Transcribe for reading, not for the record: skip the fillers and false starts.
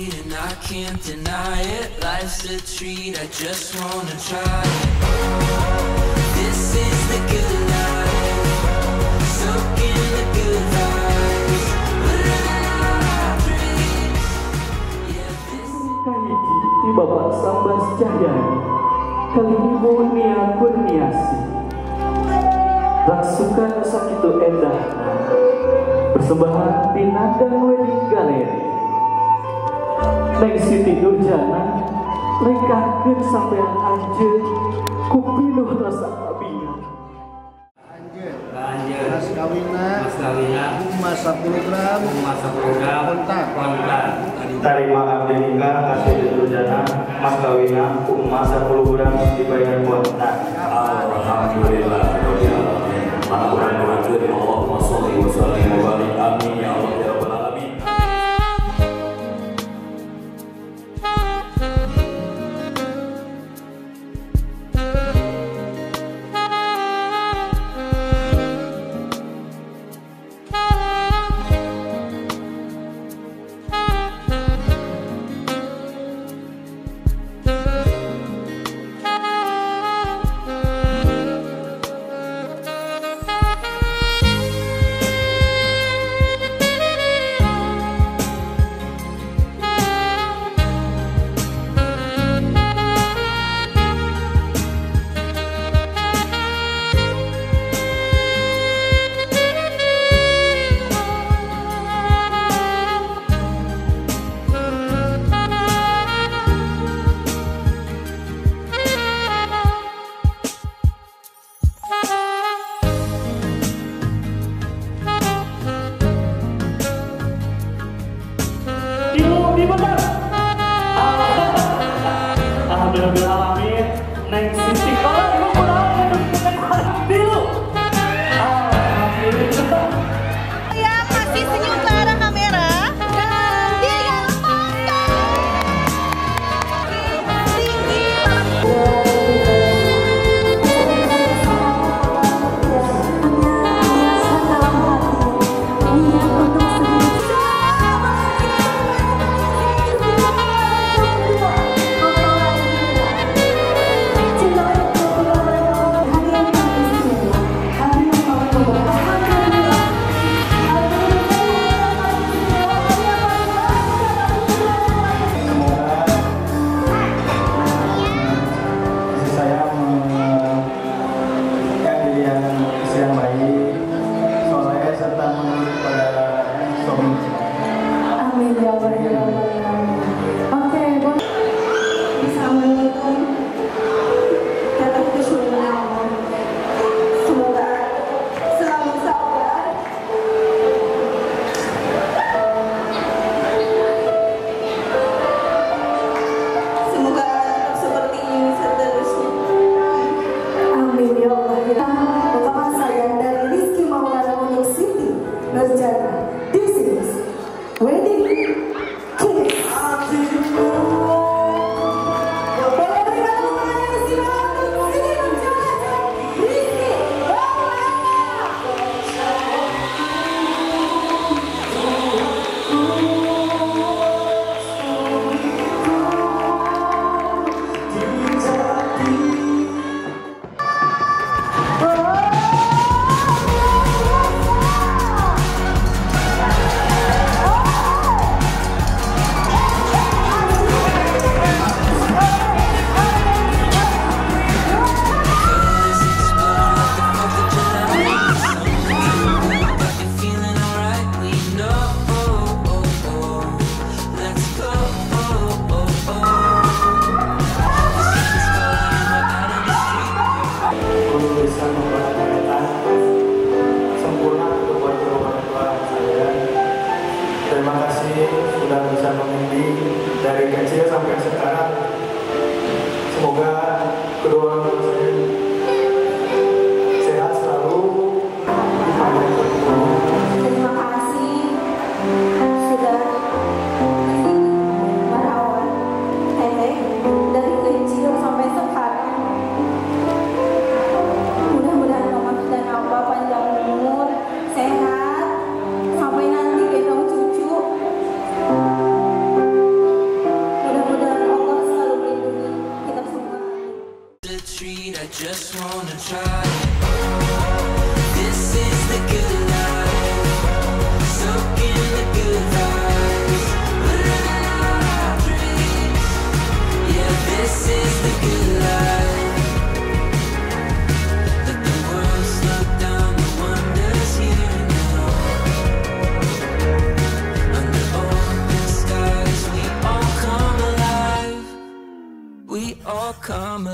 sweet and I can't deny it. Life's a treat, I just wanna try it. This is the good life, soaking the good vibes. Kahiji di Bapak Sambas Cahyani, kali ibu Nia Kurniasi. Rasukan sakitu endah, persembahan Pinandang Wedding Galeri. Neng Siti Nurjana, lengkapkan sampean anjeun kupiluh rasa abinya. Anjeun, mas kawina, masa program, kontak. Terima abdi nikah kasih Nurjana, mas kawina, masa program dibayar kontak. Alhamdulillah. Allahumma sholli wa sallim wa barik. Amin ya Allah ya rabbal alamin. Alhamdulillah, Neng Siti kalau ibu kurang dulu. Alhamdulillah. Yang masih senyum ke arah kamera. Dia yang This is Wedding Kiss. Terima kasih sudah bisa membimbing dari kecil sampai sekarang. Semoga kedua orang tua saya sehat selalu. Terima kasih sudah merawat Teteh dari kecil sampai sekarang. Mudah-mudahan Mama dan Abah panjang umur, sehat, sampai nanti gendong cucu. wanna try it. This is the good life, soak in the good vibes, living out our dreams. Yeah, this is the good life. Let the world slow down, the wonders here now. Under open skies, we all come alive. We all come alive.